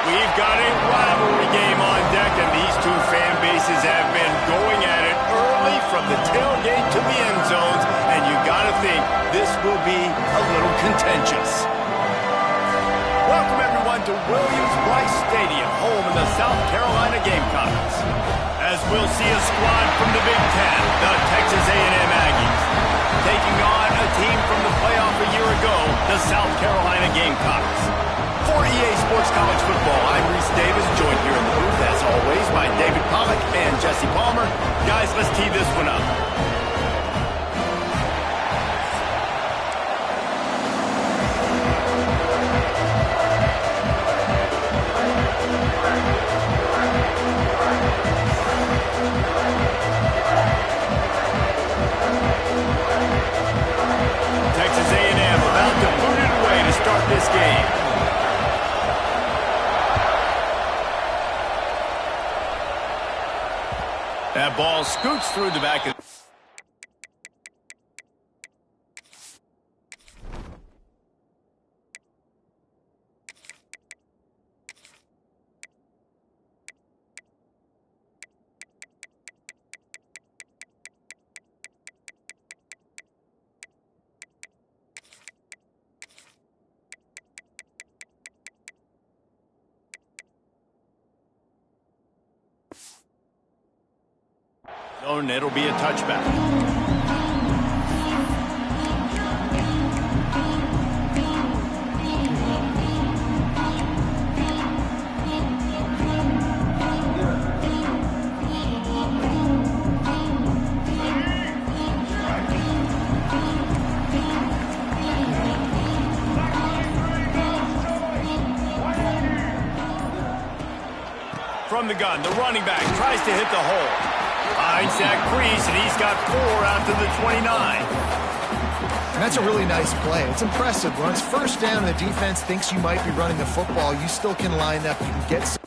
We've got a rivalry game on deck, and these two fan bases have been going at it early from the tailgate to the end zones, and you got to think this will be a little contentious. Welcome, everyone, to Williams-Brice Stadium, home of the South Carolina Gamecocks. As we'll see a squad from the Big Ten, the Texas A&M Aggies, taking on a team from the playoff a year ago, the South Carolina Gamecocks. For EA Sports College Football, I'm Reese Davis, joined here in the booth, as always, by David Pollack and Jesse Palmer. Guys, let's tee this one up. Texas A&M about to boot it away to start this game. That ball scoots through the back of... and it'll be a touchback. From the gun, the running back tries to hit the hole. Finds that crease, and he's got 4 out to the 29. And that's a really nice play. It's impressive. When it's first down and the defense thinks you might be running the football, you still can line up. You can get some...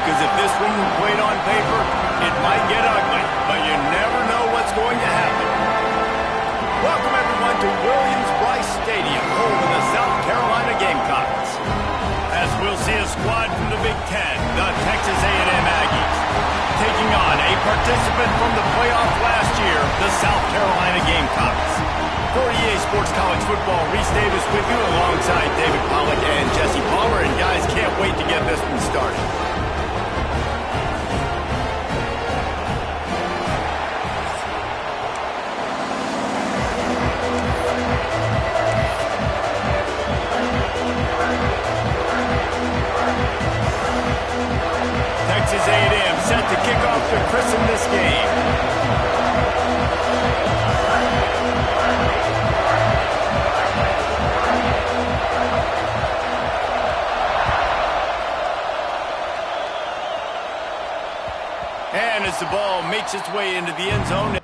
Because if this one were played on paper, it might get ugly, but you never know what's going to happen. Welcome, everyone, to Williams-Brice Stadium, home of the South Carolina Gamecocks. As we'll see a squad from the Big Ten, the Texas A&M Aggies, taking on a participant from the playoff last year, the South Carolina Gamecocks. For EA Sports College Football, Reese Davis with you alongside David Pollack and Jesse Palmer. And guys, can't wait to get this one started. the ball makes its way into the end zone.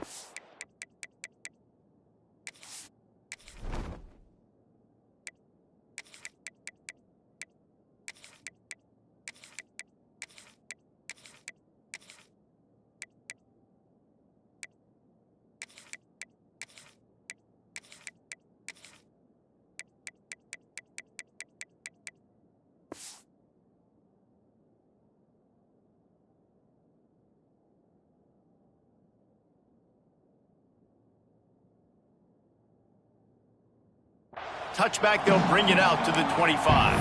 Touchback, they'll bring it out to the 25.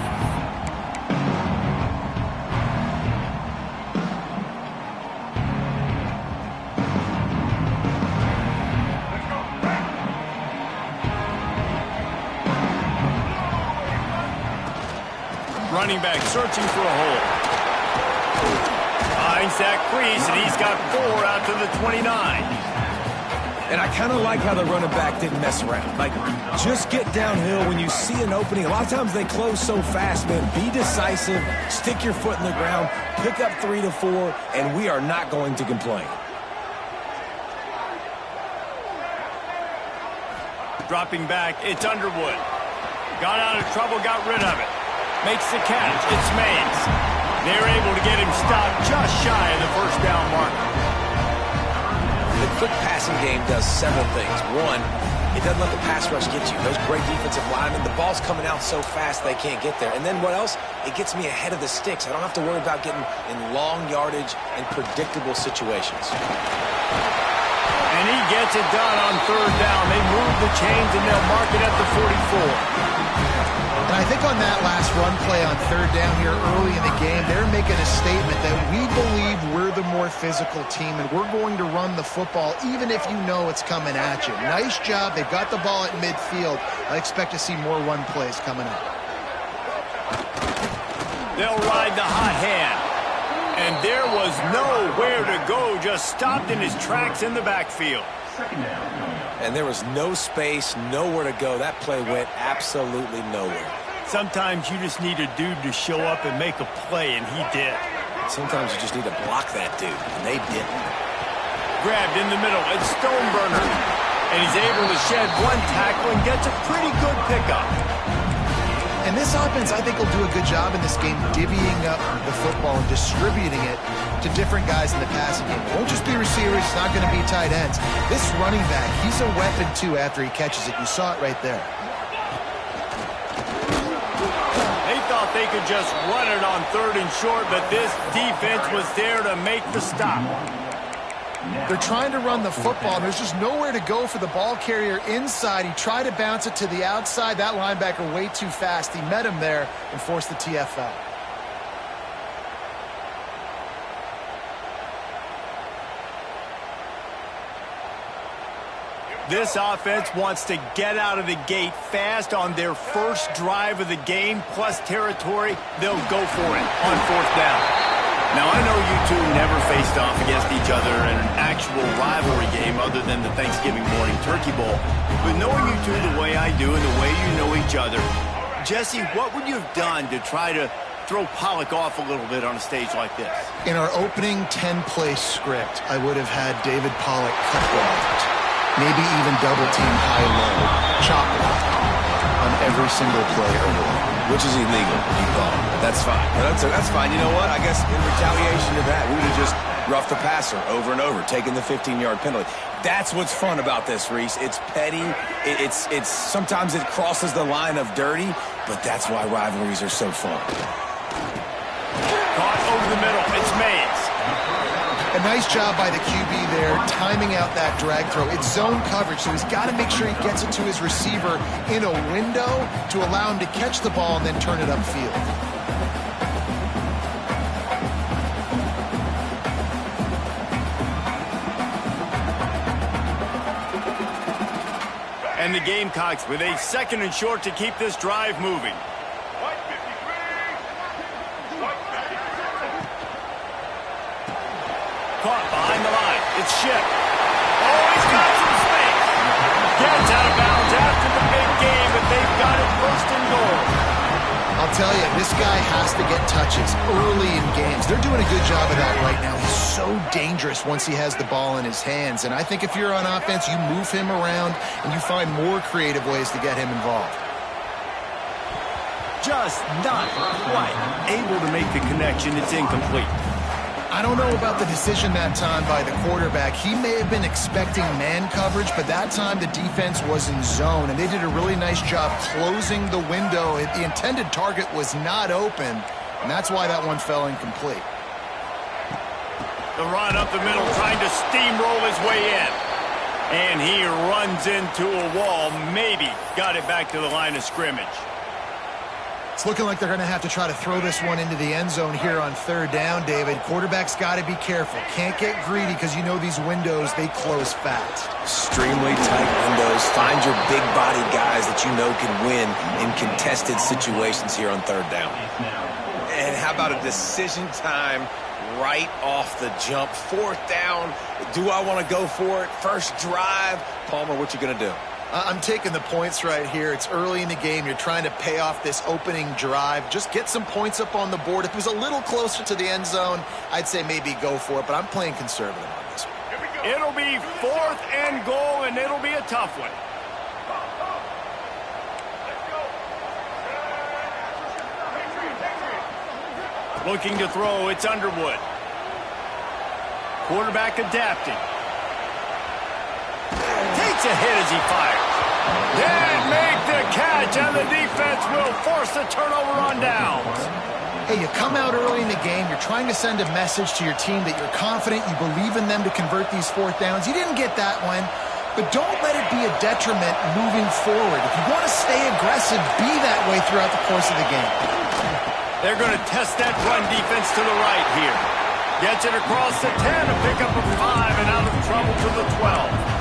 Running back searching for a hole. Finds that crease, and he's got 4 out to the 29. And I kind of like how the running back didn't mess around. Like, just get downhill when you see an opening. A lot of times they close so fast, man. Be decisive, stick your foot in the ground, pick up 3 to 4, and we are not going to complain. Dropping back, it's Underwood. Got out of trouble, got rid of it. Makes the catch, it's Mays. They're able to get him stopped just shy of the first down marker. The quick passing game does several things. One, it doesn't let the pass rush get you. Those great defensive linemen, the ball's coming out so fast they can't get there. And then what else? It gets me ahead of the sticks. I don't have to worry about getting in long yardage and predictable situations. And he gets it done on third down. They move the chains and they'll mark it at the 44. And I think on that last run play on third down here early in the game, they're making a statement that we believe we're the more physical team and we're going to run the football even if you know it's coming at you. Nice job. They've got the ball at midfield. I expect to see more run plays coming up. They'll ride the hot hand. And there was nowhere to go, just stopped in his tracks in the backfield. And there was no space, nowhere to go. That play went absolutely nowhere. Sometimes you just need a dude to show up and make a play, and he did. Sometimes you just need to block that dude, and they didn't. Grabbed in the middle, it's Stoneburner. And he's able to shed one tackle and gets a pretty good pickup. And this offense, I think, will do a good job in this game divvying up the football and distributing it to different guys in the passing game. It won't just be receivers. It's not going to be tight ends. This running back, he's a weapon, too, after he catches it. You saw it right there. They thought they could just run it on third and short, but this defense was there to make the stop. They're trying to run the football. There's just nowhere to go for the ball carrier inside. He tried to bounce it to the outside. That linebacker way too fast. He met him there and forced the TFL. This offense wants to get out of the gate fast on their first drive of the game, plus territory. They'll go for it on fourth down. Now, I know you two never faced off against each other in an actual rivalry game other than the Thanksgiving morning Turkey Bowl. But knowing you two the way I do and the way you know each other, Jesse, what would you have done to try to throw Pollock off a little bit on a stage like this? In our opening 10-play script, I would have had David Pollock cut left. Maybe even double team high-low, chop left on every single play early. Which is illegal, you call it. That's fine. That's fine. You know what? I guess in retaliation to that, we would have just roughed the passer over and over, taking the 15-yard penalty. That's what's fun about this, Reese. It's petty. It's sometimes it crosses the line of dirty, but that's why rivalries are so fun. Caught over the middle. It's Mays. A nice job by the QB there, timing out that drag throw. It's zone coverage, so he's got to make sure he gets it to his receiver in a window to allow him to catch the ball and then turn it upfield. And the Gamecocks with a second and short to keep this drive moving. Caught behind the line. It's Shipp. Oh, he's got some space. Gets out of bounds after the big game, but they've got it first and goal. I'll tell you, this guy has to get touches early in games. They're doing a good job of that right now. He's so dangerous once he has the ball in his hands. And I think if you're on offense, you move him around and you find more creative ways to get him involved. Just not quite able to make the connection. It's incomplete. I don't know about the decision that time by the quarterback. He may have been expecting man coverage, but that time the defense was in zone, and they did a really nice job closing the window. The intended target was not open, and that's why that one fell incomplete. The run up the middle, trying to steamroll his way in. And he runs into a wall, maybe got it back to the line of scrimmage. It's looking like they're going to have to try to throw this one into the end zone here on third down, David. Quarterback's got to be careful. Can't get greedy because you know these windows, they close fast. Extremely tight windows. Find your big-bodied guys that you know can win in contested situations here on third down. And how about a decision time right off the jump? Fourth down. Do I want to go for it? First drive. Palmer, what you going to do? I'm taking the points right here. It's early in the game. You're trying to pay off this opening drive. Just get some points up on the board. If it was a little closer to the end zone, I'd say maybe go for it, but I'm playing conservative on this one. It'll be 4th and goal, and it'll be a tough one. Looking to throw, it's Underwood. Quarterback adapting. Takes a hit as he fires. Didn't make the catch, and the defense will force the turnover on downs. Hey, you come out early in the game, you're trying to send a message to your team that you're confident, you believe in them to convert these fourth downs. You didn't get that one, but don't let it be a detriment moving forward. If you want to stay aggressive, be that way throughout the course of the game. They're going to test that run defense to the right here. Gets it across the 10, a pickup of 5, and out of trouble to the 12.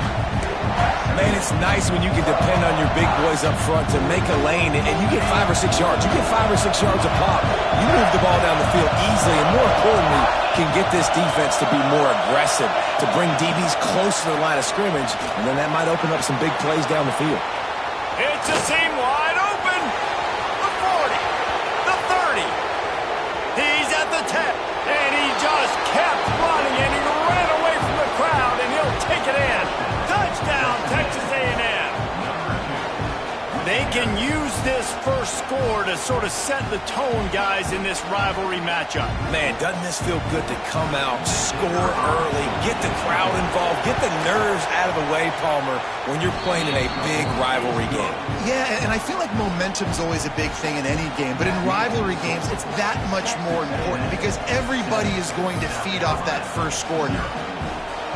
Man, it's nice when you can depend on your big boys up front to make a lane, and you get 5 or 6 yards. You get 5 or 6 yards a pop. You move the ball down the field easily, and more importantly, can get this defense to be more aggressive, to bring DBs close to the line of scrimmage, and then that might open up some big plays down the field. It's a seam wide open. The 40, the 30. He's at the 10, and he just kept running, and he ran away from the crowd, and he'll take it in. Touchdown, Texas A&M. They can use this first score to sort of set the tone, guys, in this rivalry matchup. Man, doesn't this feel good to come out, score early, get the crowd involved, get the nerves out of the way, Palmer, when you're playing in a big rivalry game? Yeah, and I feel like momentum's always a big thing in any game, but in rivalry games, it's that much more important because everybody is going to feed off that first score now.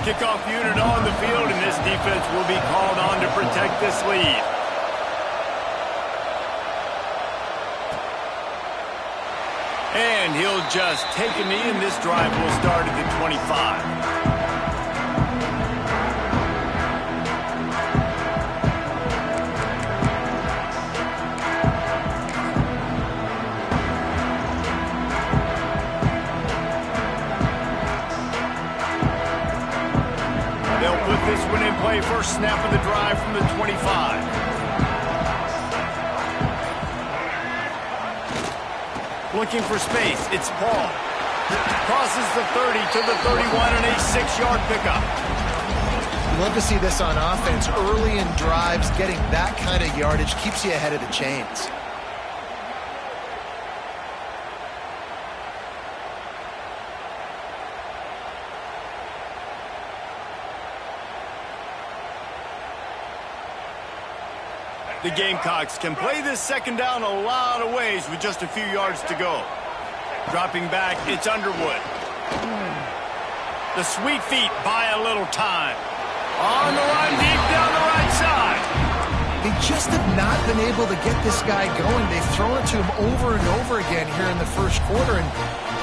Kickoff unit on the field, and this defense will be called on to protect this lead. And he'll just take a knee, and this drive will start at the 25. This one in play, first snap of the drive from the 25. Looking for space, it's Paul. Crosses the 30 to the 31 and a 6-yard pickup. Love to see this on offense. Early in drives, getting that kind of yardage keeps you ahead of the chains. The Gamecocks can play this second down a lot of ways with just a few yards to go. Dropping back, it's Underwood. The sweet feet buy a little time. On the run, deep down the right side. They just have not been able to get this guy going. They've thrown it to him over and over again here in the first quarter, and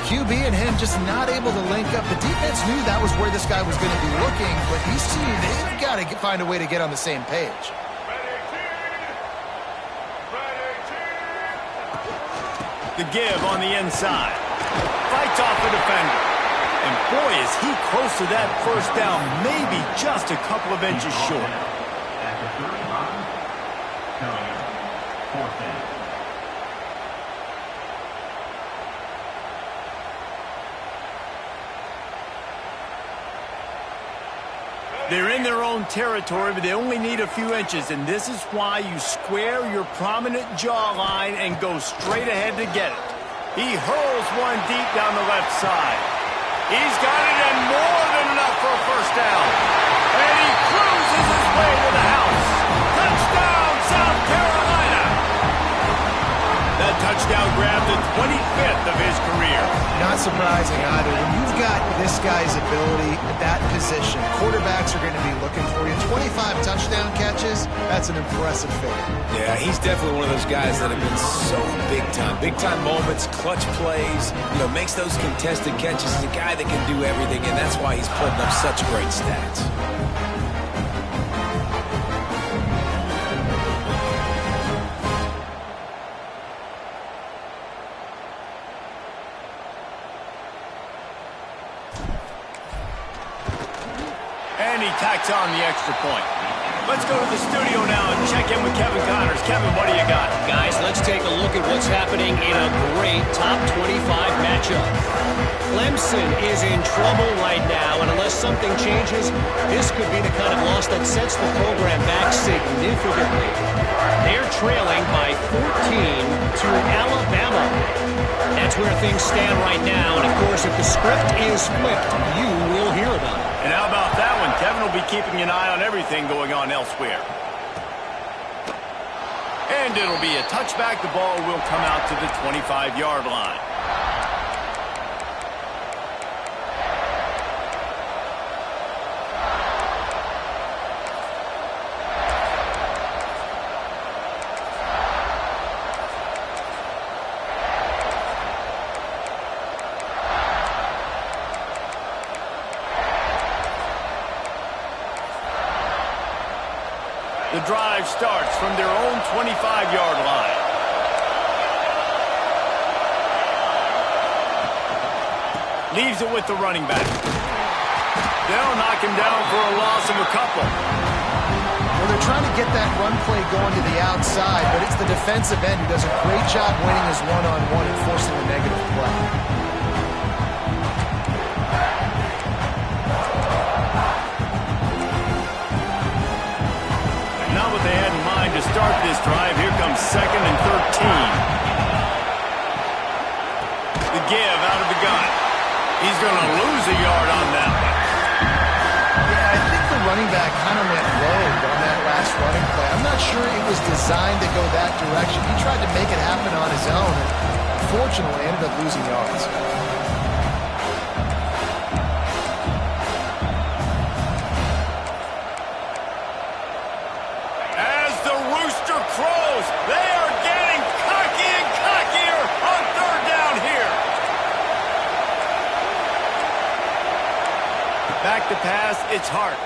QB and him just not able to link up. The defense knew that was where this guy was going to be looking, but these two, they've got to find a way to get on the same page. The give on the inside. Fights off the defender. And boy, is he close to that first down, maybe just a couple of inches short. They're in their own territory, but they only need a few inches, and this is why you square your prominent jawline and go straight ahead to get it. He hurls one deep down the left side. He's got it, and more than enough for a first down. And he cruises his way to the house. Touchdown, South Carolina! That touchdown grabbed the 25th of his career. Not surprising either. When you've got this guy's ability at that position, quarterbacks are going to be looking for you. 25 touchdown catches, that's an impressive figure. Yeah, he's definitely one of those guys that have been so big time. Big time moments, clutch plays, makes those contested catches. He's a guy that can do everything, and that's why he's putting up such great stats. And he tacks on the extra point. Let's go to the studio now and check in with Kevin Connors. Kevin, what do you got? Guys, let's take a look at what's happening in a great top 25 matchup. Clemson is in trouble right now, and unless something changes, this could be the kind of loss that sets the program back significantly. They're trailing by 14 to Alabama. That's where things stand right now, and of course, if the script is flipped, you will hear about it. And how about that one? Kevin will be keeping an eye on everything going on elsewhere. And it'll be a touchback. The ball will come out to the 25-yard line. The drive starts from their own 25-yard line. Leaves it with the running back. They'll knock him down for a loss of a couple. Well, they're trying to get that run play going to the outside, but it's the defensive end who does a great job winning his one-on-one and forcing the negative play. Not what they had in mind to start this drive. Here comes 2nd and 13. The give out of the gun. He's going to lose a yard on that one. Yeah, I think the running back kind of went rogue on that last running play. I'm not sure it was designed to go that direction. He tried to make it happen on his own, and unfortunately ended up losing yards. They are getting cocky and cockier on 3rd down here. Back to pass, it's Hart.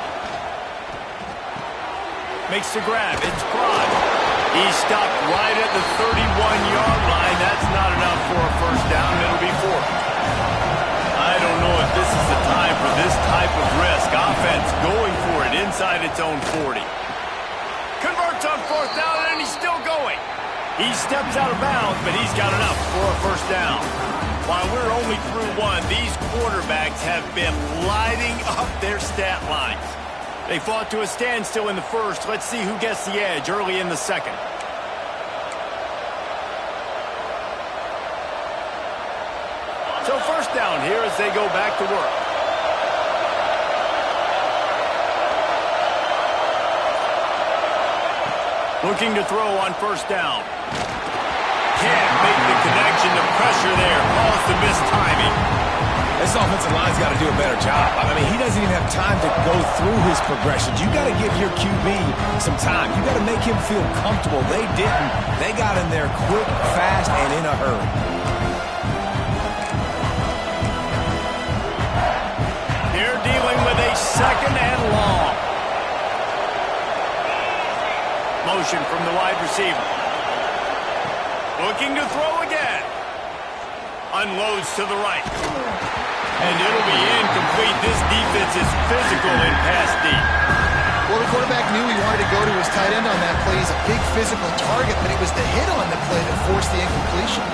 Makes the grab, it's Prod. He's stopped right at the 31-yard line. That's not enough for a first down. It'll be 4th. I don't know if this is the time for this type of risk. Offense going for it inside its own 40. Converts on 4th down, and he's still going. He steps out of bounds, but he's got enough for a first down. While we're only through one, these quarterbacks have been lighting up their stat lines. They fought to a standstill in the first. Let's see who gets the edge early in the second. So first down here as they go back to work. Looking to throw on first down. Can't make the connection. The pressure there caused the missed timing. This offensive line's got to do a better job. I mean, he doesn't even have time to go through his progressions. You got to give your QB some time. You got to make him feel comfortable. They didn't. They got in there quick, fast, and in a hurry. They're dealing with a 2nd and long. Motion from the wide receiver. Looking to throw again. Unloads to the right. And it'll be incomplete. This defense is physical in pass deep. Well, the quarterback knew he wanted to go to his tight end on that play. He's a big physical target, but it was the hit on the play that forced the incompletion.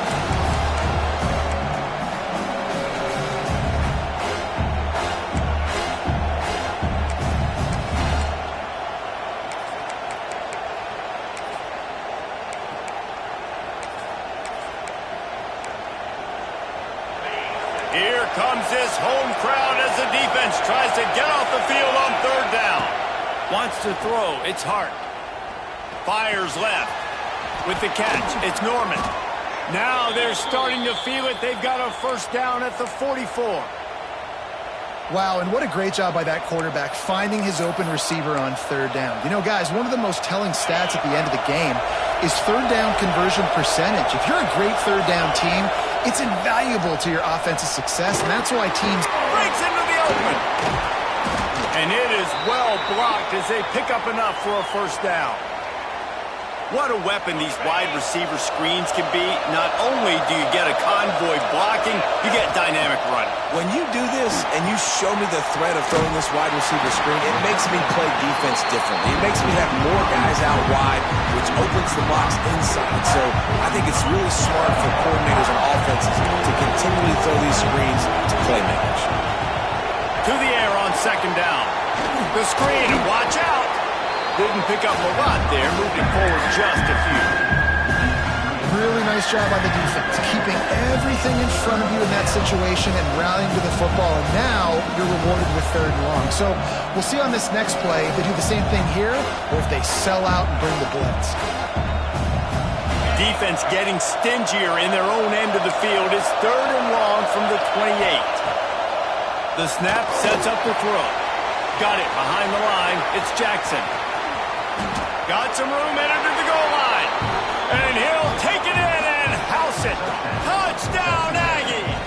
Here comes this home crowd as the defense tries to get off the field on third down. Wants to throw. It's Hart. Fires left. With the catch, it's Norman. Now they're starting to feel it. They've got a first down at the 44. Wow, and what a great job by that quarterback finding his open receiver on third down. You know, guys, one of the most telling stats at the end of the game is third down conversion percentage. If you're a great third down team, it's invaluable to your offensive success, and that's why teams breaks into the open. And it is well blocked as they pick up enough for a first down. What a weapon these wide receiver screens can be. Not only do you get a convoy blocking, you get dynamic running. When you do this and you show me the threat of throwing this wide receiver screen, it makes me play defense differently. It makes me have more guys out wide, which opens the box inside. So I think it's really smart for coordinators and offenses to continually throw these screens to playmakers. To the air on second down. The screen, and watch out. Didn't pick up a lot there, moving forward just a few. Really nice job by the defense, keeping everything in front of you in that situation and rallying to the football, and now you're rewarded with third and long. So we'll see on this next play if they do the same thing here or if they sell out and bring the blitz. Defense getting stingier in their own end of the field. It's third and long from the 28. The snap sets up the throw. Got it behind the line. It's Jackson. Got some room headed to the goal line. And he'll take it in and house it. Touchdown, Aggies!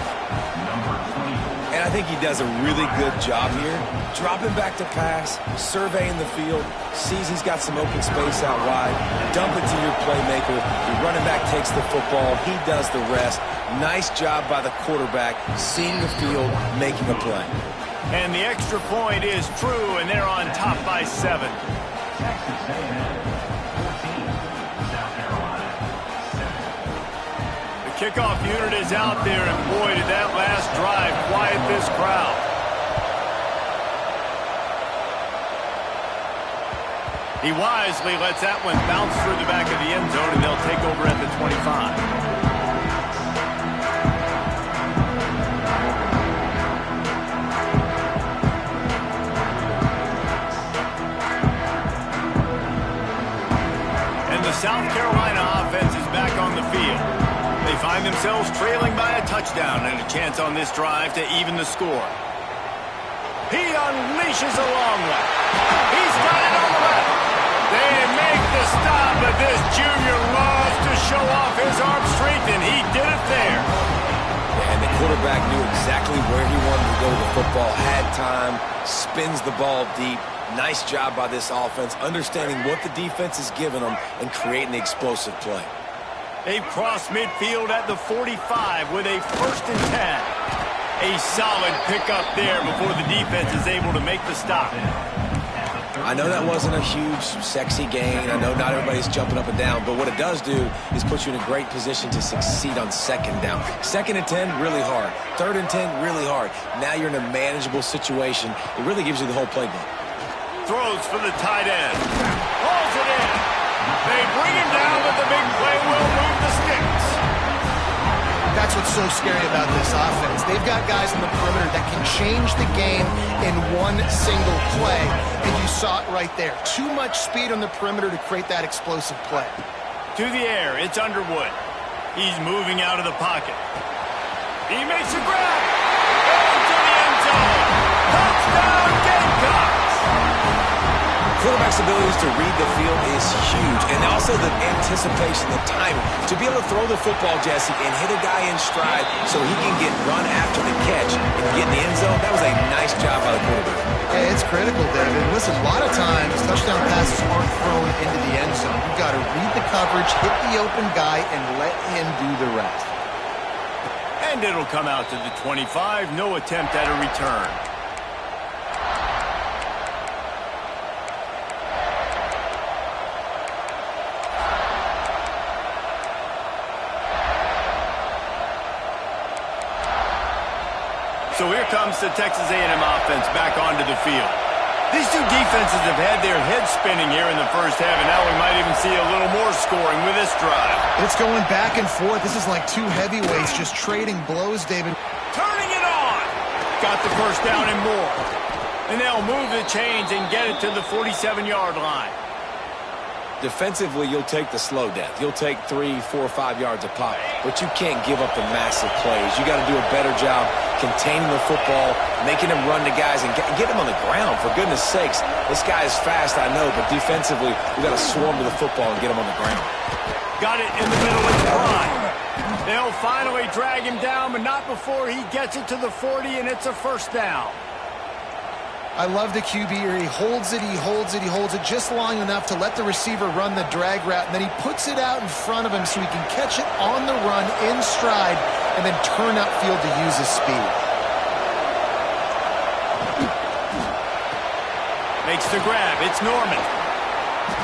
And I think he does a really good job here. Dropping back to pass, surveying the field, sees he's got some open space out wide, dump it to your playmaker. Your running back takes the football. He does the rest. Nice job by the quarterback, seeing the field, making a play. And the extra point is true, and they're on top by 7. The kickoff unit is out there, and boy, did that last drive quiet this crowd. He wisely lets that one bounce through the back of the end zone, and they'll take over at the 25. South Carolina offense is back on the field. They find themselves trailing by a touchdown and a chance on this drive to even the score. He unleashes a long one. He's got it on the left. They make the stop, but this junior loves to show off his arm strength, and he did it there. And the quarterback knew exactly where he wanted to go with the football, had time, spins the ball deep. Nice job by this offense, understanding what the defense is giving them and creating the explosive play. They've crossed midfield at the 45 with a first and 10. A solid pickup there before the defense is able to make the stop. I know that wasn't a huge, sexy gain. I know not everybody's jumping up and down, but what it does do is put you in a great position to succeed on second down. Second and 10, really hard. Third and 10, really hard. Now you're in a manageable situation. It really gives you the whole playbook. Throws for the tight end. Hauls it in. They bring him down, but the big play will move the sticks. That's what's so scary about this offense. They've got guys in the perimeter that can change the game in one single play, and you saw it right there. Too much speed on the perimeter to create that explosive play. To the air, it's Underwood. He's moving out of the pocket. He makes a grab. Into the end zone. Touchdown, Gamecocks! Quarterback's abilities to read the field is huge, and also the anticipation, the timing. To be able to throw the football, Jesse, and hit a guy in stride so he can get run after the catch and get in the end zone, that was a nice job by the quarterback. Yeah, it's critical, David. Listen, a lot of times touchdown passes aren't thrown into the end zone. You've got to read the coverage, hit the open guy, and let him do the rest. And it'll come out to the 25. No attempt at a return. So here comes the Texas A&M offense back onto the field. These two defenses have had their heads spinning here in the first half, and now we might even see a little more scoring with this drive. It's going back and forth. This is like two heavyweights just trading blows, David. Turning it on. Got the first down and more. And they'll move the chains and get it to the 47-yard line. Defensively, you'll take the slow death. You'll take 3, 4, 5 yards a pop, but you can't give up the massive plays. You got to do a better job containing the football, making them run to guys, and get them on the ground. For goodness sakes, this guy is fast, I know, but defensively, we got to swarm to the football and get him on the ground. Got it in the middle of the line. They'll finally drag him down, but not before he gets it to the 40, and it's a first down. I love the QB here. He holds it, he holds it, he holds it just long enough to let the receiver run the drag route, and then he puts it out in front of him so he can catch it on the run in stride and then turn upfield to use his speed. Makes the grab. It's Norman.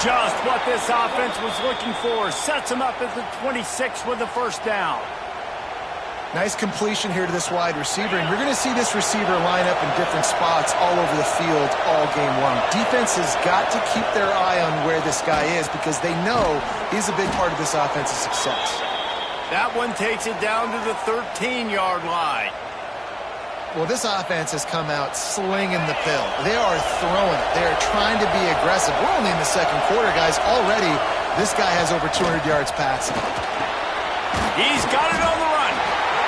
Just what this offense was looking for. Sets him up at the 26 with the first down. Nice completion here to this wide receiver, and you're going to see this receiver line up in different spots all over the field all game long. Defense has got to keep their eye on where this guy is because they know he's a big part of this offense's success. That one takes it down to the 13-yard line. Well, this offense has come out slinging the pill. They are throwing it. They are trying to be aggressive. We're only in the second quarter, guys. Already, this guy has over 200 yards passing. He's got it on the run.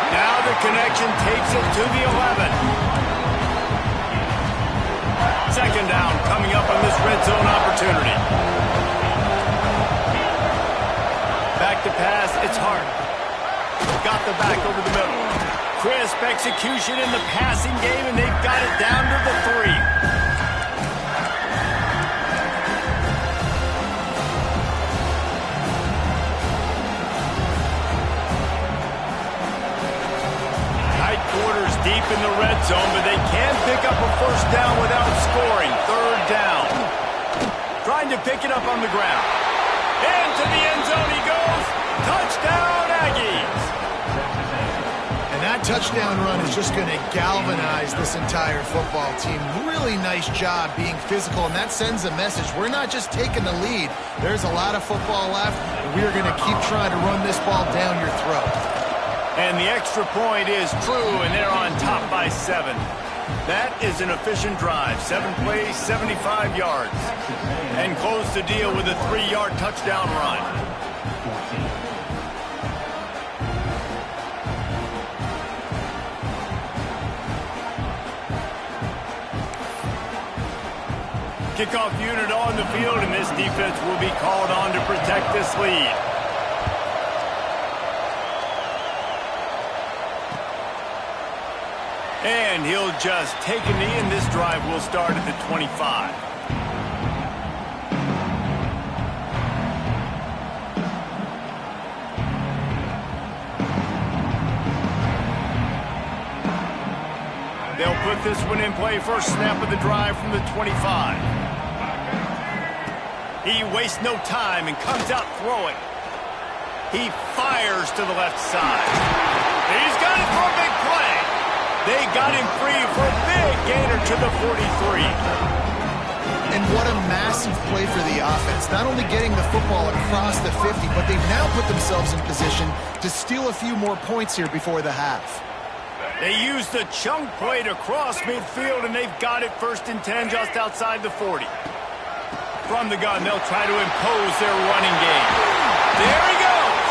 Now the connection takes it to the 11. Second down coming up on this red zone opportunity. Back to pass, it's Hart. Got the back over the middle. Crisp execution in the passing game, and they've got it down to the 3. Quarters deep in the red zone, but they can pick up a first down without scoring. Third down. Trying to pick it up on the ground. Into the end zone he goes. Touchdown, Aggies. And that touchdown run is just going to galvanize this entire football team. Really nice job being physical, and that sends a message. We're not just taking the lead. There's a lot of football left, and we're going to keep trying to run this ball down your throat. And the extra point is true, and they're on top by 7. That is an efficient drive. 7 plays, 75 yards. And close the deal with a 3-yard touchdown run. Kickoff unit on the field, and this defense will be called on to protect this lead. And he'll just take a knee, and this drive will start at the 25. They'll put this one in play. First snap of the drive from the 25. He wastes no time and comes out throwing. He fires to the left side. He's got it for a big play. They got him free for a big gainer to the 43. And what a massive play for the offense. Not only getting the football across the 50, but they've now put themselves in position to steal a few more points here before the half. They used the chunk play to cross midfield, and they've got it 1st and 10 just outside the 40. From the gun, they'll try to impose their running game. There he goes.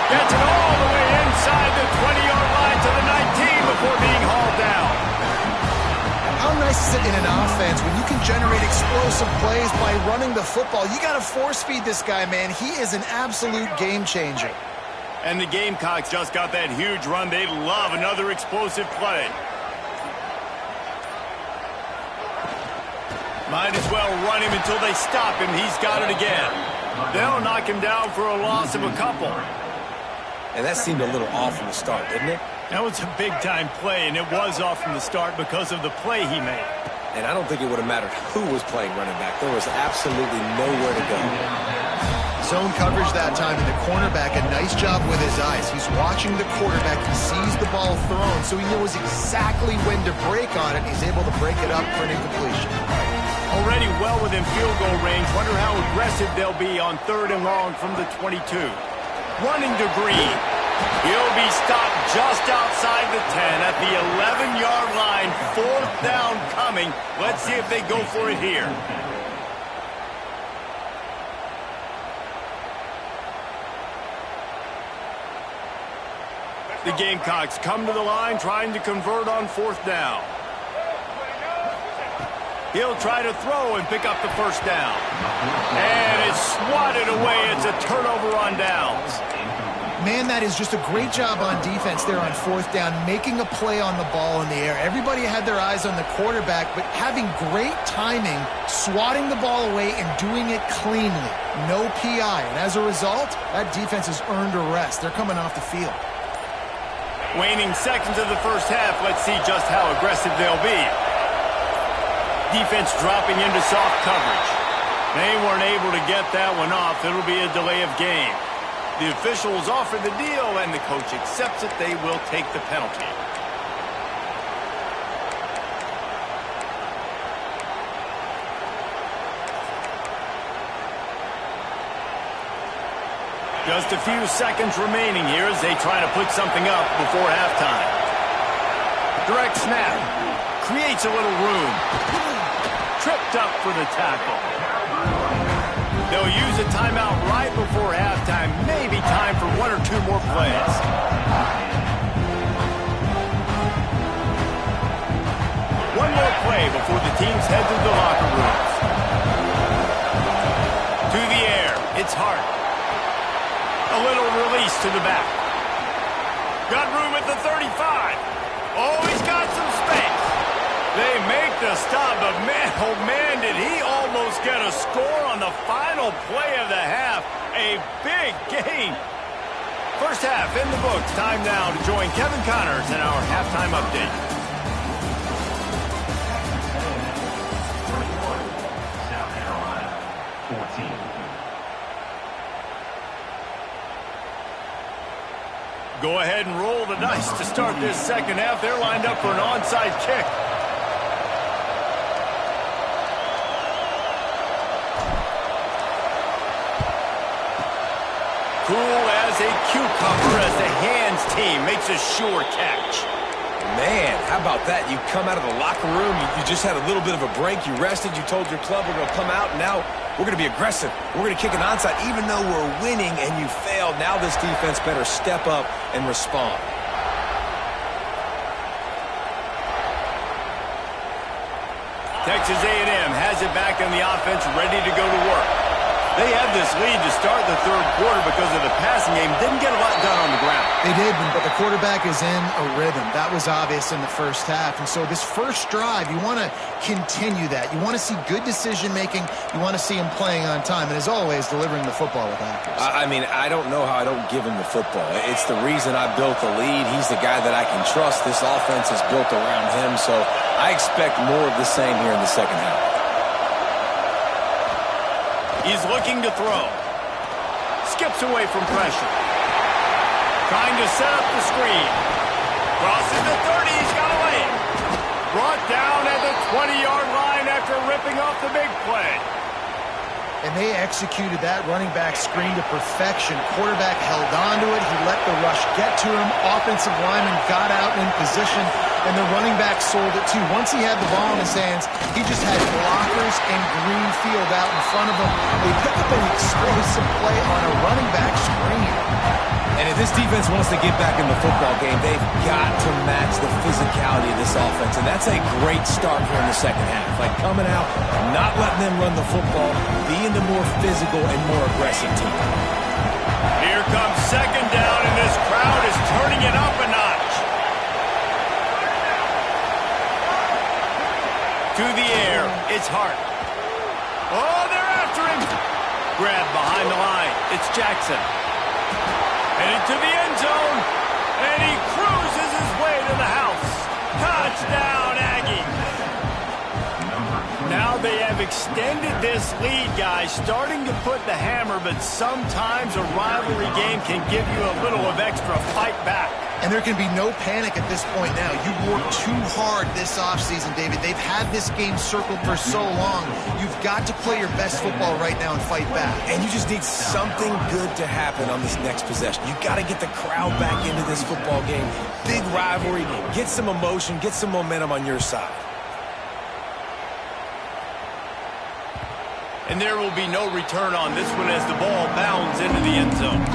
Gets it all the way inside the 20-yard line to the 19 before being hauled down. How nice is it in an offense when you can generate explosive plays by running the football? You got to force feed this guy, man. He is an absolute game changer. And the Gamecocks just got that huge run. They love another explosive play. Might as well run him until they stop him. He's got it again. They'll knock him down for a loss of a couple. And that seemed a little off from the start, didn't it? That was a big-time play, and it was off from the start because of the play he made. And I don't think it would have mattered who was playing running back. There was absolutely nowhere to go. Zone coverage that time, and the cornerback, a nice job with his eyes. He's watching the quarterback. He sees the ball thrown, so he knows exactly when to break on it. He's able to break it up for an incompletion. Already well within field goal range. Wonder how aggressive they'll be on 3rd and long from the 22. Running to Green. He'll be stopped just outside the 10 at the 11-yard line. 4th down coming. Let's see if they go for it here. The Gamecocks come to the line trying to convert on 4th down. He'll try to throw and pick up the 1st down. And it's swatted away. It's a turnover on downs. Man, that is just a great job on defense there on 4th down, making a play on the ball in the air. Everybody had their eyes on the quarterback, but having great timing, swatting the ball away and doing it cleanly. No PI. And as a result, that defense has earned a rest. They're coming off the field. Waning seconds of the first half. Let's see just how aggressive they'll be. Defense dropping into soft coverage. They weren't able to get that one off. It'll be a delay of game. The officials offer the deal, and the coach accepts it. They will take the penalty. Just a few seconds remaining here as they try to put something up before halftime. Direct snap. Creates a little room. Tripped up for the tackle. They'll use a timeout right before halftime. Maybe time for 1 or 2 more plays. One more play before the teams head to the locker rooms. To the air. It's Hart. A little release to the back. Got room at the 35. Oh, he's got some space. They make the stop, but man, oh man, did he almost get a score on the final play of the half. A big game. First half in the books. Time now to join Kevin Connors in our halftime update. South Carolina, 14. Go ahead and roll the dice to start this second half. They're lined up for an onside kick. Cool as a cucumber as the hands team makes a sure catch. Man, how about that? You come out of the locker room, you just had a little bit of a break, you rested, you told your club we're going to come out, and now we're going to be aggressive. We're going to kick an onside. Even though we're winning and you failed, now this defense better step up and respond. Texas A&M has it back in the offense, ready to go to work. They had this lead to start the 3rd quarter because of the passing game. Didn't get a lot done on the ground. They did, but the quarterback is in a rhythm. That was obvious in the first half. And so this first drive, you want to continue that. You want to see good decision-making. You want to see him playing on time. And as always, delivering the football with accuracy. I mean, I don't know how I don't give him the football. It's the reason I built the lead. He's the guy that I can trust. This offense is built around him. So I expect more of the same here in the second half. He's looking to throw. Skips away from pressure. Trying to set up the screen. Crosses the 30. He's got away. Brought down at the 20-yard line after ripping off the big play. And they executed that running back screen to perfection. Quarterback held on to it. He let the rush get to him. Offensive lineman got out in position, and the running back sold it too. Once he had the ball in his hands, he just had blockers and green field out in front of him. They picked up an explosive play on a running back screen. And if this defense wants to get back in the football game, they've got to match the physicality of this offense. And that's a great start here in the second half. Like coming out, not letting them run the football, being the more physical and more aggressive team. Here comes second down, and this crowd is turning it up a notch. To the air, it's Hart. Oh, they're after him. Grab behind the line. It's Jackson. Headed to the end zone, and he cruises his way to the house. Touchdown, Aggies. Now they have extended this lead, guys, starting to put the hammer, but sometimes a rivalry game can give you a little of extra fight back. And there can be no panic at this point now. You've worked too hard this offseason, David. They've had this game circled for so long. You've got to play your best football right now and fight back. And you just need something good to happen on this next possession. You got to get the crowd back into this football game. Big rivalry. Get some emotion. Get some momentum on your side. And there will be no return on this one as the ball bounds into the end zone.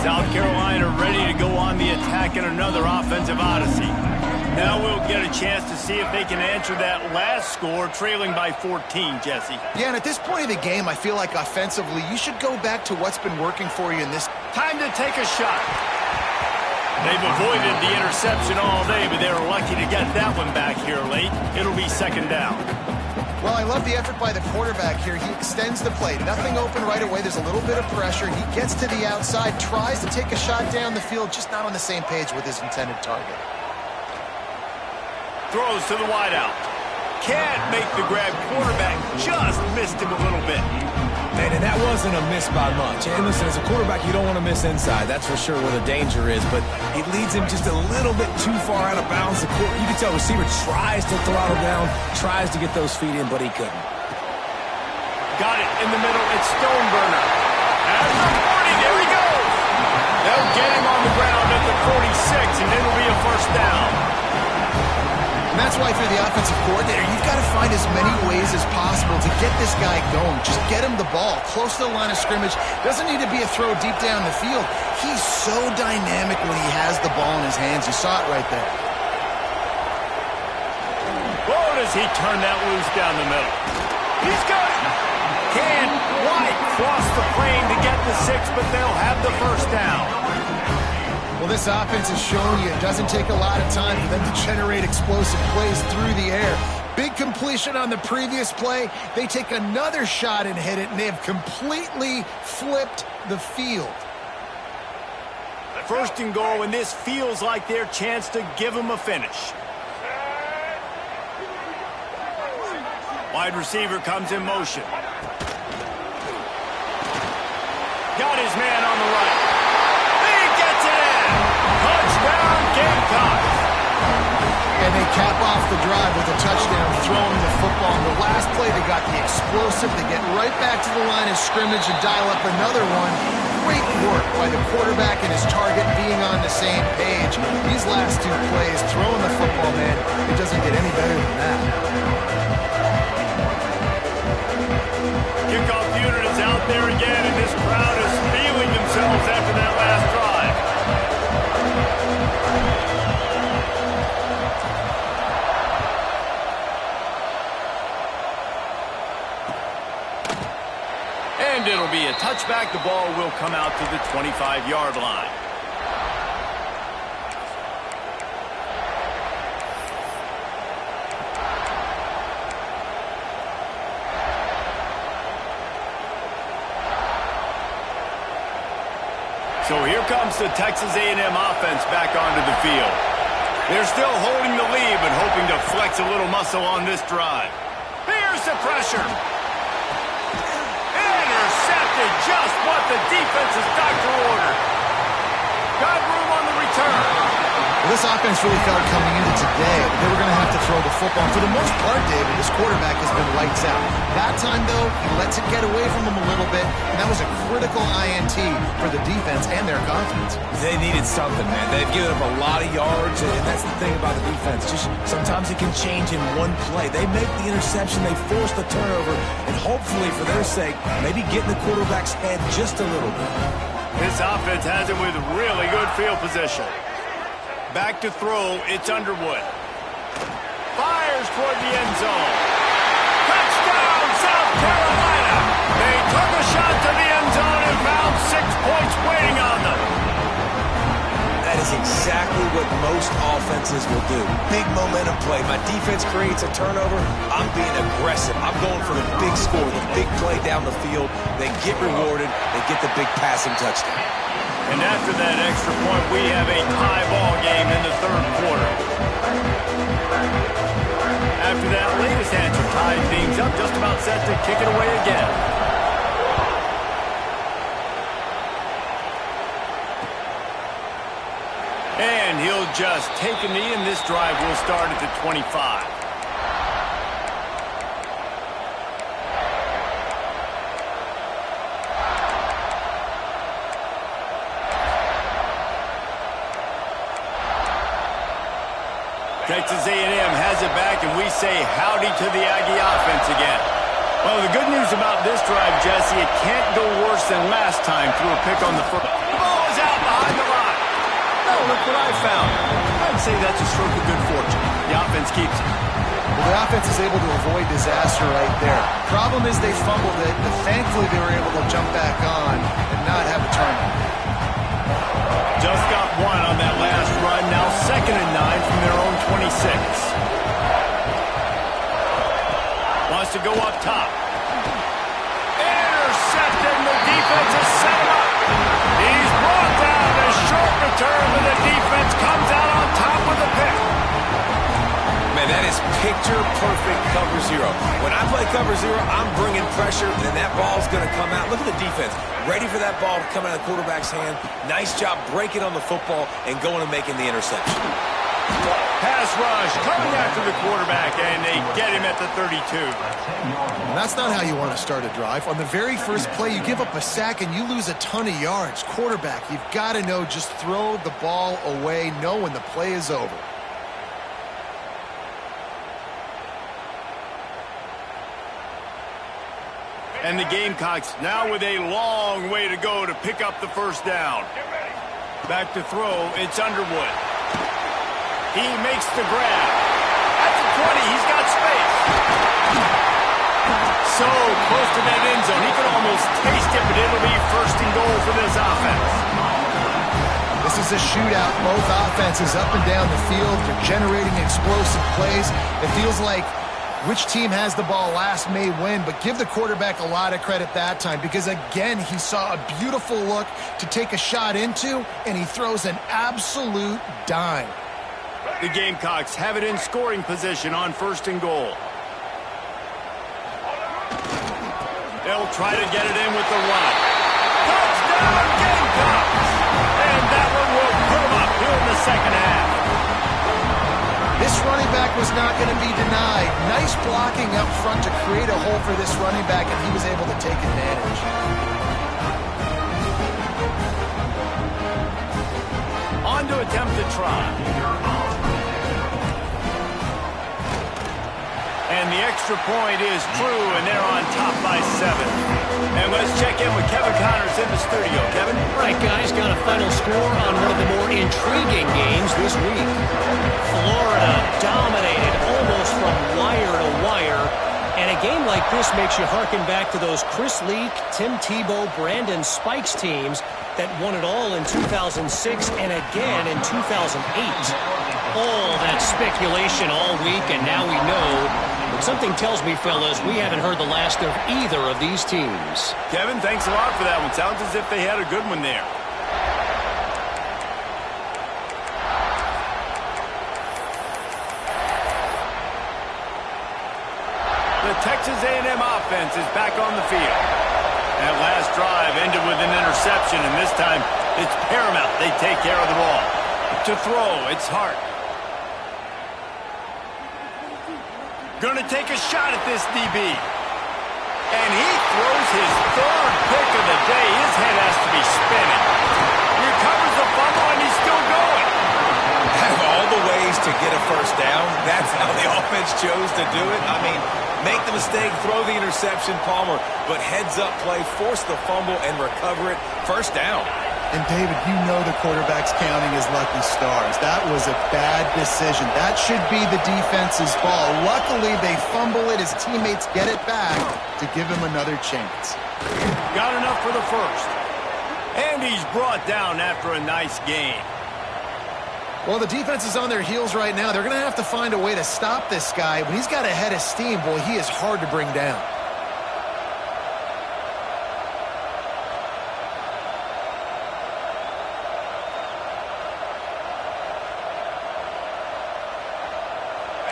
South Carolina ready to go on the attack in another offensive odyssey. Now we'll get a chance to see if they can answer that last score, trailing by 14, Jesse. Yeah, and at this point of the game, I feel like offensively, you should go back to what's been working for you in this. Time to take a shot. They've avoided the interception all day, but they were lucky to get that one back here late. It'll be second down. Well, I love the effort by the quarterback here. He extends the play. Nothing open right away. There's a little bit of pressure. He gets to the outside, tries to take a shot down the field, just not on the same page with his intended target. Throws to the wideout. Can't make the grab. Quarterback just missed him a little bit. Man, and that wasn't a miss by much. And listen, as a quarterback, you don't want to miss inside. That's for sure where the danger is. But it leads him just a little bit too far out of bounds. You can tell the receiver tries to throttle down, tries to get those feet in, but he couldn't. Got it in the middle. It's Stoneburner. At the 40, there he goes. They'll get him on the ground at the 46, and it'll be a first down. And that's why if you're the offensive coordinator, you've got to find as many ways as possible to get this guy going. Just get him the ball close to the line of scrimmage. Doesn't need to be a throw deep down the field. He's so dynamic when he has the ball in his hands. You saw it right there. Whoa, does he turn that loose down the middle? He's got it. Can't quite cross the plane to get the 6, but they'll have the first down. Well, this offense has shown you it doesn't take a lot of time for them to generate explosive plays through the air. Big completion on the previous play. They take another shot and hit it, and they have completely flipped the field. First and goal, and this feels like their chance to give them a finish. Wide receiver comes in motion. Got his man on the right. Touchdown, Gamecocks! And they cap off the drive with a touchdown, throwing the football. In the last play, they got the explosive. They get right back to the line of scrimmage and dial up another one. Great work by the quarterback and his target being on the same page. These last two plays, throwing the football, man, it doesn't get any better than that. Kickoff unit is out there again, and this crowd is feeling themselves after that last drive. And it'll be a touchback. The ball will come out to the 25-yard line. So here comes the Texas A&M offense back onto the field. They're still holding the lead, but hoping to flex a little muscle on this drive. Here's the pressure. Intercepted, just what the defense's doctor ordered. Got room on the return. Well, this offense really felt coming into today they were going to have to throw the football. And for the most part, David, this quarterback has been lights out. That time, though, he lets it get away from him a little bit, and that was a critical INT for the defense and their confidence. They needed something, man. They've given up a lot of yards, and that's the thing about the defense. Just sometimes it can change in one play. They make the interception, they force the turnover, and hopefully, for their sake, maybe get in the quarterback's head just a little bit. This offense has it with really good field position. Back to throw, it's Underwood. Fires toward the end zone. Touchdown, South Carolina! They took a shot to the end zone and found 6 points waiting on them. That is exactly what most offenses will do. Big momentum play. My defense creates a turnover. I'm being aggressive. I'm going for the big score, the big play down the field. They get rewarded. They get the big passing touchdown. And after that extra point, we have a tie ball game in the third quarter. After that latest answer tied things up, just about set to kick it away again. And he'll just take a knee, and this drive will start at the 25. Texas A&M has it back, and we say howdy to the Aggie offense again. Well, the good news about this drive, Jesse, it can't go worse than last time through a pick on the first. The ball is out behind the line. Oh, look what I found. I'd say that's a stroke of good fortune. The offense keeps it. Well, the offense is able to avoid disaster right there. Problem is they fumbled it, but thankfully they were able to jump back on and not have a turnover. Just got one on that last run. Now 2nd and 9 from their own 26. Wants to go up top. Intercepted. The defense has set him up. He's brought down. A short return, but the defense comes out on top with a pick. Man, that is picture-perfect cover zero. When I play cover zero, I'm bringing pressure, and that ball's going to come out. Look at the defense. Ready for that ball to come out of the quarterback's hand. Nice job breaking on the football and going and making the interception. Pass rush coming after the quarterback, and they get him at the 32. And that's not how you want to start a drive. On the very first play, you give up a sack and you lose a ton of yards. Quarterback, you've got to know, just throw the ball away, know when the play is over. And the Gamecocks now with a long way to go to pick up the first down. Back to throw, it's Underwood. He makes the grab. At the 20, he's got space. So close to that end zone. He can almost taste it, but it'll be 1st and goal for this offense. This is a shootout. Both offenses up and down the field. They're generating explosive plays. It feels like which team has the ball last may win, but give the quarterback a lot of credit that time because, again, he saw a beautiful look to take a shot into, and he throws an absolute dime. The Gamecocks have it in scoring position on 1st and goal. They'll try to get it in with the run. Touchdown, Gamecocks! And that one will put them up here in the second half. This running back was not going to be denied. Nice blocking up front to create a hole for this running back, and he was able to take advantage. On to attempt the try. And the extra point is true, and they're on top by 7. And let's check in with Kevin Connors in the studio. Kevin? Right, guys, got a final score on one of the more intriguing games this week. Florida dominated almost from wire to wire. And a game like this makes you harken back to those Chris Leak, Tim Tebow, Brandon Spikes teams that won it all in 2006 and again in 2008. All that speculation all week, and now we know. But something tells me, fellas, we haven't heard the last of either of these teams. Kevin, thanks a lot for that one. Sounds as if they had a good one there. The Texas A&M offense is back on the field. That last drive ended with an interception, and this time it's paramount they take care of the ball. To throw, it's Hart. Gonna take a shot at this DB. And he throws his 3rd pick of the day. His head has to be spinning. Recovers the fumble, and he's still going. Out of all the ways to get a first down, that's how the offense chose to do it. I mean, make the mistake, throw the interception, Palmer, but heads-up play, force the fumble, and recover it. First down. And, David, you know the quarterback's counting his lucky stars. That was a bad decision. That should be the defense's ball. Luckily, they fumble it. His teammates get it back to give him another chance. Got enough for the first. And he's brought down after a nice game. Well, the defense is on their heels right now. They're going to have to find a way to stop this guy. When he's got a head of steam, boy, he is hard to bring down.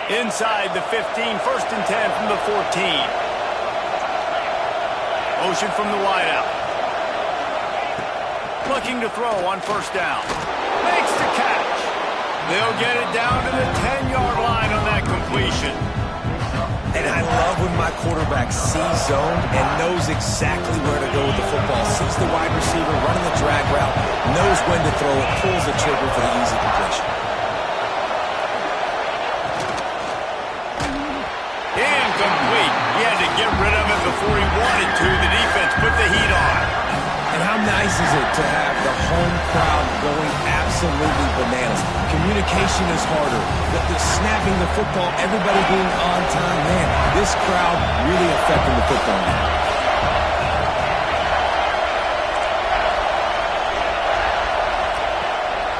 Inside the 15, 1st and 10 from the 14. Motion from the wideout. Looking to throw on 1st down. Makes the catch. They'll get it down to the 10-yard line on that completion. And I love when my quarterback sees zone and knows exactly where to go with the football. Sees the wide receiver running the drag route, knows when to throw it, pulls the trigger for the easy completion. Incomplete. He had to get rid of it before he wanted to. The defense put the heat on. And how nice is it to have the home crowd going absolutely bananas? Communication is harder. The snapping the football, everybody being on time. Man, this crowd really affecting the football now.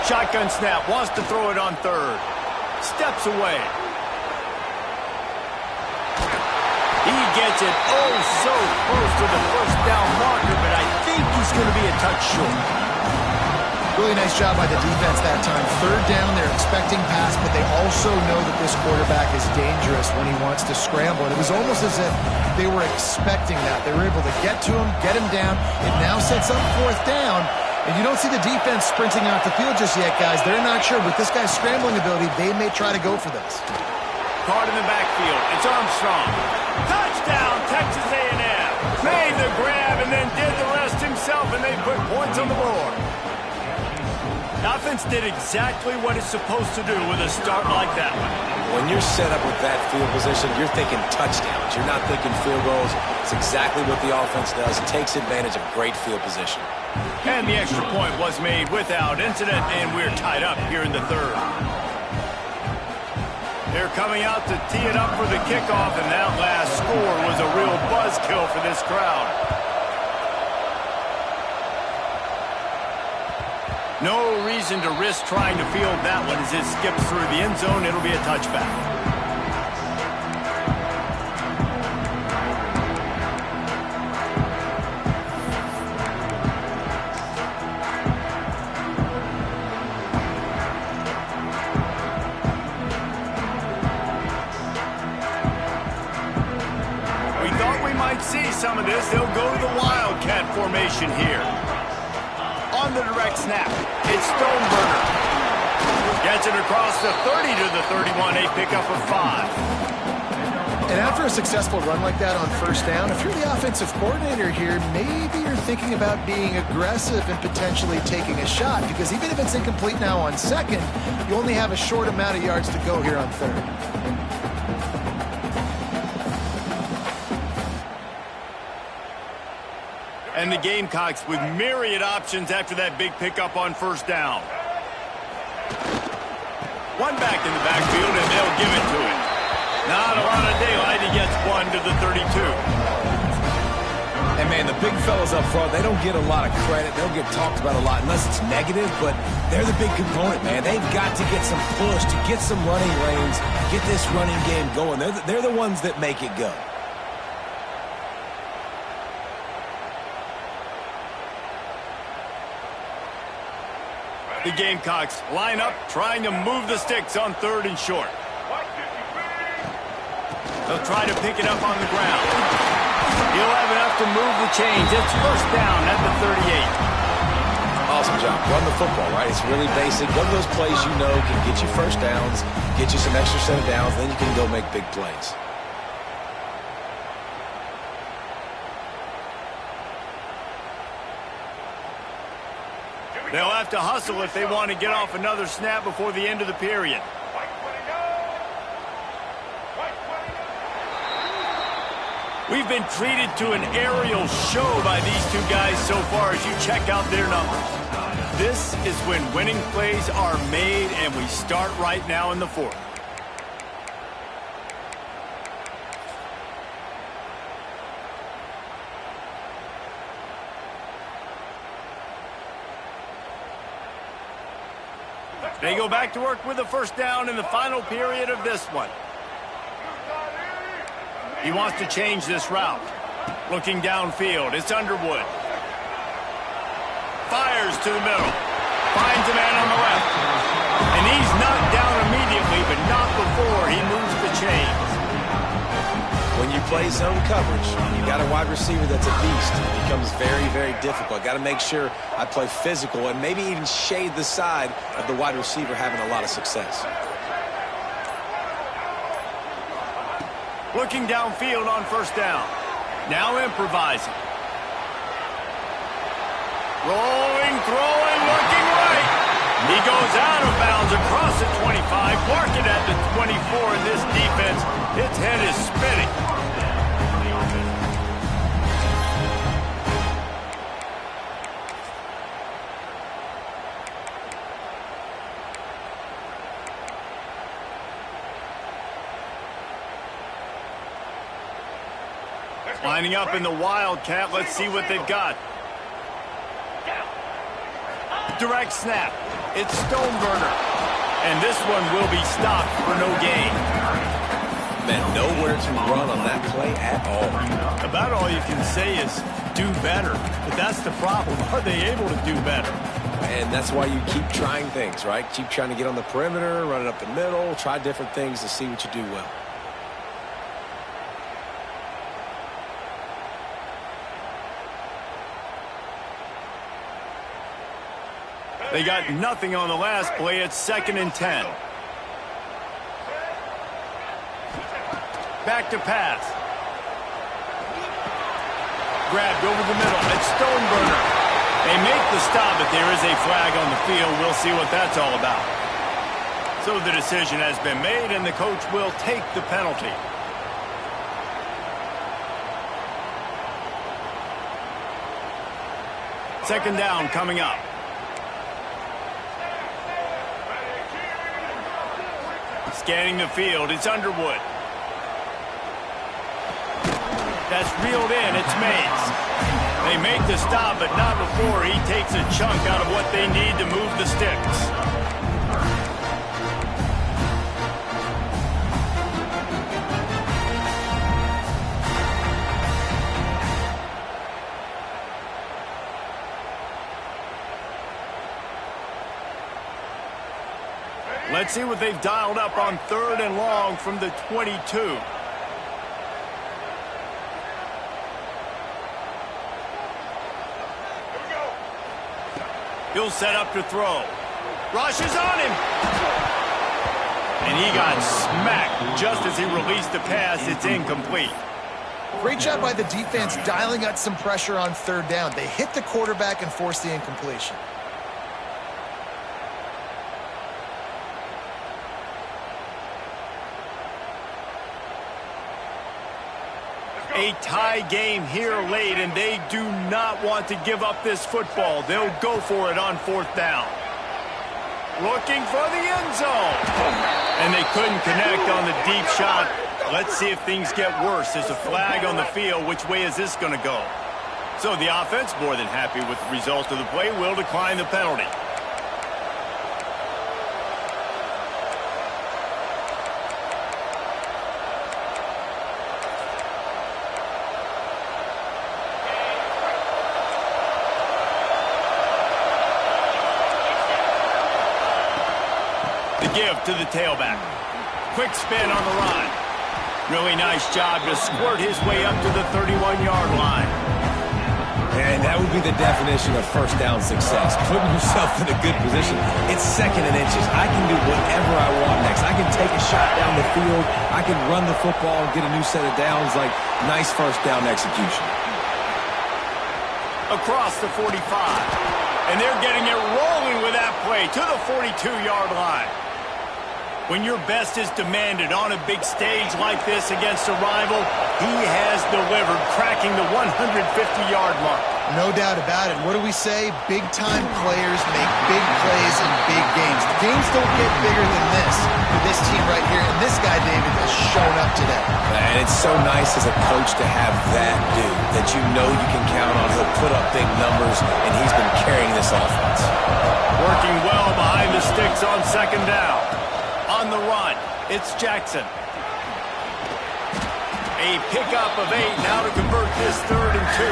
Shotgun snap. Wants to throw it on 3rd. Steps away. He gets it so close to the 1st down marker, but I think he's going to be a touch short. Really nice job by the defense that time. 3rd down, they're expecting pass, but they also know that this quarterback is dangerous when he wants to scramble. And it was almost as if they were expecting that. They were able to get to him, get him down. It now sets up 4th down. And you don't see the defense sprinting out the field just yet, guys. They're not sure. With this guy's scrambling ability, they may try to go for this. Caught in the backfield. It's Armstrong. Touchdown, Texas A&M. Made the grab and then did the rest himself, and they put points on the board. The offense did exactly what it's supposed to do with a start like that one. When you're set up with that field position, you're thinking touchdowns. You're not thinking field goals. It's exactly what the offense does. It takes advantage of great field position. And the extra point was made without incident, and we're tied up here in the 3rd. They're coming out to tee it up for the kickoff, and that last score was a real buzzkill for this crowd. No reason to risk trying to field that one as it skips through the end zone. It'll be a touchback. See some of this. They'll go to the Wildcat formation here. On the direct snap, it's Stoneburner. Gets it across the 30 to the 31, a pickup of 5. And after a successful run like that on 1st down, if you're the offensive coordinator here, maybe you're thinking about being aggressive and potentially taking a shot, because even if it's incomplete now on 2nd, you only have a short amount of yards to go here on 3rd. And the Gamecocks with myriad options after that big pickup on 1st down. One back in the backfield, and they'll give it to him. Not a lot of daylight. He gets 1 to the 32. And, man, the big fellas up front, they don't get a lot of credit. They'll get talked about a lot unless it's negative, but they're the big component, man. They've got to get some push, to get some running lanes, get this running game going. They're the ones that make it go. The Gamecocks line up, trying to move the sticks on 3rd and short. They'll try to pick it up on the ground. He'll have enough to move the chains. It's 1st down at the 38. Awesome job. Run the football, right? It's really basic. One of those plays you know can get you 1st downs, get you some extra set of downs, then you can go make big plays. They'll have to hustle if they want to get off another snap before the end of the period. We've been treated to an aerial show by these two guys so far as you check out their numbers. This is when winning plays are made, and we start right now in the 4th. They go back to work with the 1st down in the final period of this one. He wants to change this route. Looking downfield, it's Underwood. Fires to the middle. Finds a man on the left. And he's knocked down immediately, but not before he moves play zone coverage, you got a wide receiver that's a beast. It becomes very, very difficult. Got to make sure I play physical and maybe even shade the side of the wide receiver having a lot of success. Looking downfield on first down. Now improvising. Rolling, throwing, looking right. He goes out of bounds across the 25, marking at the 24, and this defense, its head is spinning. Lining up in the Wildcat. Let's see what they've got. Direct snap. It's Stoneburner. And this one will be stopped for no gain. Man, nowhere to run on that play at all. About all you can say is do better. But that's the problem. Are they able to do better? And that's why you keep trying things, right? Keep trying to get on the perimeter, run it up the middle, try different things to see what you do well. They got nothing on the last play. It's 2nd and 10. Back to pass. Grabbed over the middle. It's Stoneburner. They make the stop, but there is a flag on the field. We'll see what that's all about. So the decision has been made, and the coach will take the penalty. Second down coming up. Scanning the field, it's Underwood. That's reeled in, it's Mays. They make the stop, but not before he takes a chunk out of what they need to move the sticks. Let's see what they've dialed up on 3rd and long from the 22. He'll set up to throw. Rush is on him. And he got smacked just as he released the pass. It's incomplete. Great job by the defense dialing out some pressure on 3rd down. They hit the quarterback and forced the incompletion. A tie game here late, and they do not want to give up this football. They'll go for it on 4th down. Looking for the end zone. And they couldn't connect on the deep shot. Let's see if things get worse. There's a flag on the field. Which way is this going to go? So the offense, more than happy with the result of the play, will decline the penalty. Give to the tailback. Quick spin on the run. Really nice job to squirt his way up to the 31-yard line. And that would be the definition of first down success. Putting yourself in a good position. It's 2nd and inches. I can do whatever I want next. I can take a shot down the field. I can run the football and get a new set of downs. Like, nice first down execution. Across the 45. And they're getting it rolling with that play to the 42-yard line. When your best is demanded on a big stage like this against a rival, he has delivered, cracking the 150-yard mark. No doubt about it. What do we say? Big-time players make big plays in big games. The games don't get bigger than this for this team right here, and this guy, David, has shown up today. And it's so nice as a coach to have that dude that you know you can count on. He'll put up big numbers, and he's been carrying this offense. Working well behind the sticks on 2nd down. On the run, it's Jackson. A pickup of 8 now to convert this 3rd and 2.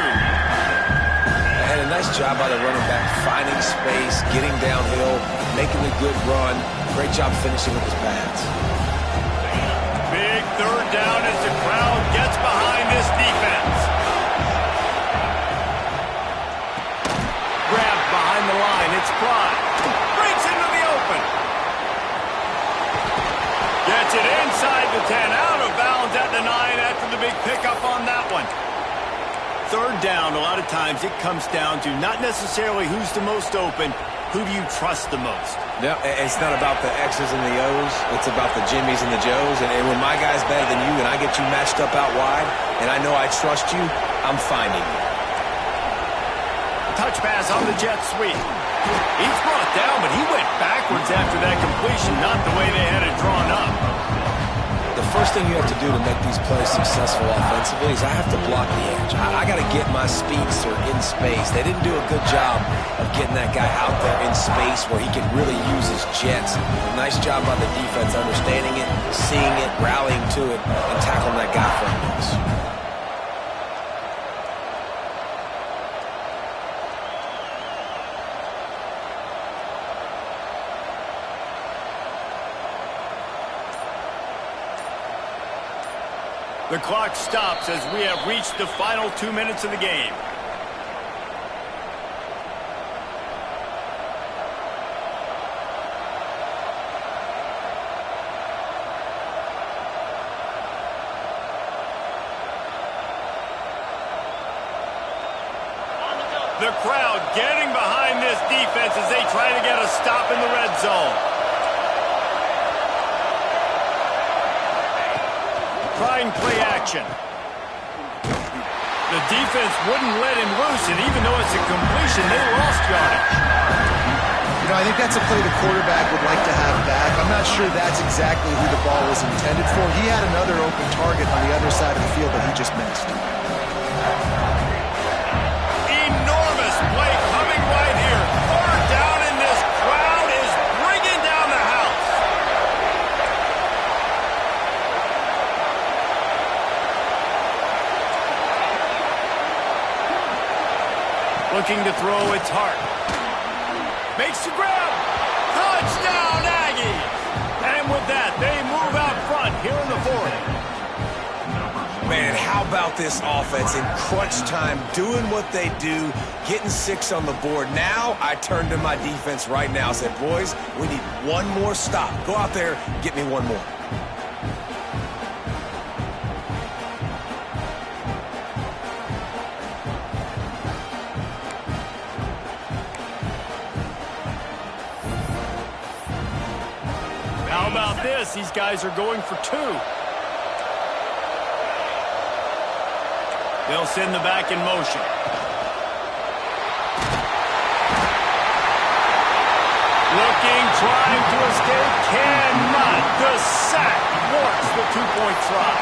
And a nice job by the running back, finding space, getting downhill, making a good run. Great job finishing with his pads. Big third down as the crowd gets behind this defense. Grabbed behind the line. It's Pride. Breaks into the open. Gets it inside the 10. Out of bounds at the 9 after the big pickup on that one. Third down, a lot of times it comes down to not necessarily who's the most open, who do you trust the most? No, it's not about the X's and the O's. It's about the Jimmies and the Joes. And when my guy's better than you and I get you matched up out wide and I know I trust you, I'm finding you. Touch pass on the jet sweep. He's brought down, but he went backwards after that completion, not the way they had it drawn up. The first thing you have to do to make these plays successful offensively is I have to block the edge. I got to get my speedster in space. They didn't do a good job of getting that guy out there in space where he can really use his jets. Nice job by the defense understanding it, seeing it, rallying to it, and tackling that guy for a miss. The clock stops as we have reached the final 2 minutes of the game. The crowd getting behind this defense as they try to get a stop in the red zone. Trying play action. The defense wouldn't let him loose, and even though it's a completion, they lost yardage. You know, I think that's a play the quarterback would like to have back. I'm not sure that's exactly who the ball was intended for. He had another open target on the other side of the field that he just missed. Enormous play coming right here. Third down, and this crowd is bringing down the house. Looking to throw, it's Hart. Makes the grab. Touchdown, Aggies. And with that, they move out front here in the fourth. Man, how about this offense in crunch time, doing what they do, getting 6 on the board. Now I turn to my defense right now and said, boys, we need one more stop. Go out there, get me one more. How about this? These guys are going for 2. They'll send the back in motion. Looking, trying to escape, cannot. The sack works the 2-point try.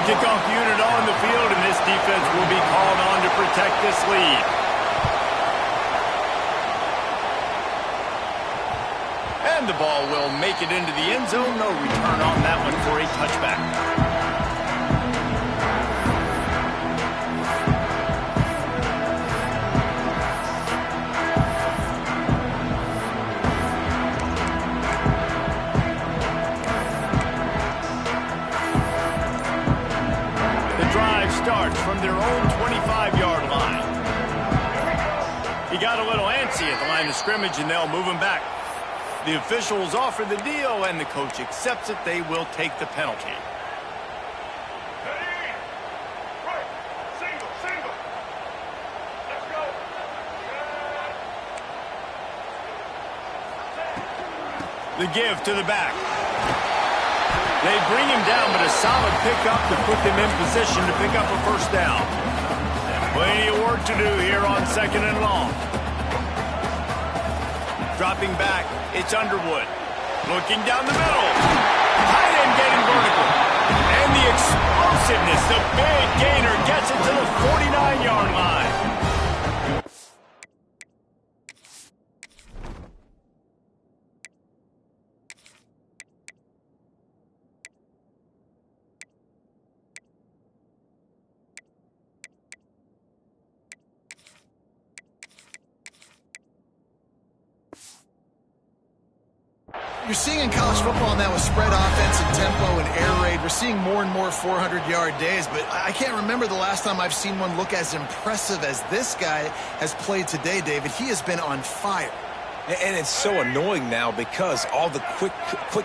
Kickoff unit on the field, and this defense will be called on to protect this lead. And the ball will make it into the end zone. No return on that one for a touchback. The drive starts from their own 25-yard line. He got a little antsy at the line of scrimmage, and they'll move him back. The officials offer the deal, and the coach accepts it. They will take the penalty. Right. Single. Let's go. The give to the back. They bring him down, but a solid pickup to put them in position to pick up a first down. Plenty of work to do here on 2nd and long. Dropping back, it's Underwood. Looking down the middle. Tight end getting vertical. And the explosiveness, the big gainer gets it to the 49-yard line. You're seeing in college football now with spread offense and tempo and air raid, we're seeing more and more 400-yard days, but I can't remember the last time I've seen one look as impressive as this guy has played today, David. He has been on fire. And it's so annoying now because all the quick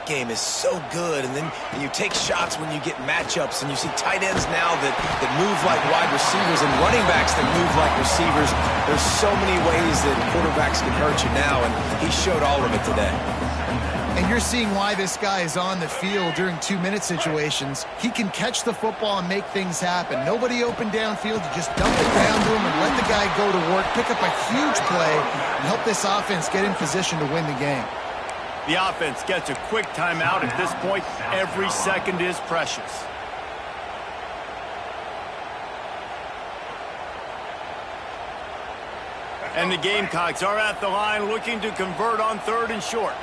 game is so good, and then you take shots when you get matchups, and you see tight ends now that move like wide receivers and running backs that move like receivers. There's so many ways that quarterbacks can hurt you now, and he showed all of it today. And you're seeing why this guy is on the field during 2-minute situations. He can catch the football and make things happen. Nobody open downfield. You just dump it down to him and let the guy go to work, pick up a huge play, and help this offense get in position to win the game. The offense gets a quick timeout. At this point, every second is precious. And the Gamecocks are at the line looking to convert on 3rd and short.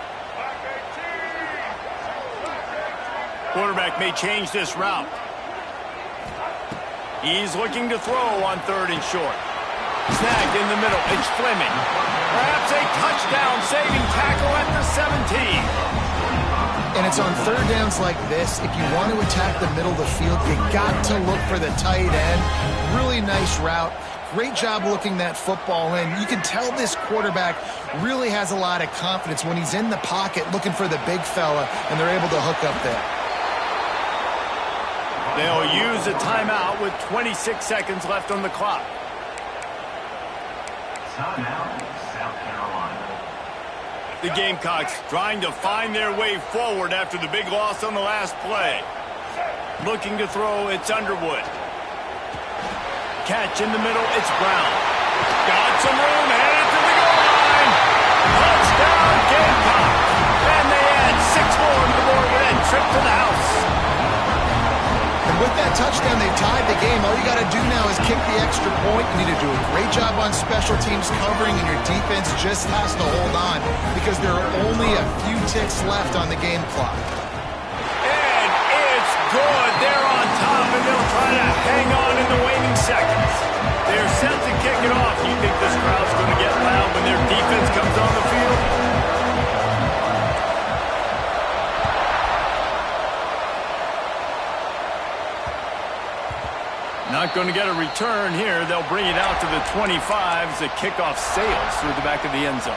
Quarterback may change this route. He's looking to throw on 3rd and short. Snagged in the middle. It's Fleming. Perhaps a touchdown-saving tackle at the 17. And it's on 3rd downs like this. If you want to attack the middle of the field, you got to look for the tight end. Really nice route. Great job looking that football in. You can tell this quarterback really has a lot of confidence when he's in the pocket looking for the big fella, and they're able to hook up there. They'll use a timeout with 26 seconds left on the clock. Timeout, South Carolina. The Gamecocks trying to find their way forward after the big loss on the last play. Looking to throw, it's Underwood. Catch in the middle, it's Brown. Got some room, headed to the goal line. Touchdown, Gamecock. And they add 6 more to the board with a trip to the house. And with that touchdown, they tied the game. All you got to do now is kick the extra point. You need to do a great job on special teams covering, and your defense just has to hold on because there are only a few ticks left on the game clock. And it's good. They're on top, and they'll try to hang on in the waning seconds. They're set to kick it off. You think this crowd's going to get loud when their defense comes on the field? Not going to get a return here. They'll bring it out to the 25 as the kickoff sails through the back of the end zone.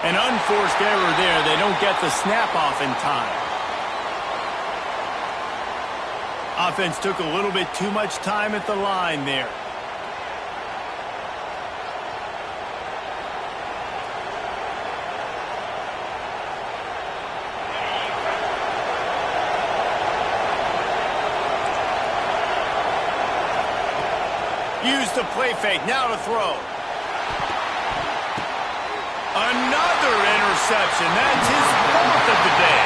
An unforced error there. They don't get the snap off in time. Offense took a little bit too much time at the line there. Use the play fake. Now to throw. Another interception. That's his 4th of the day.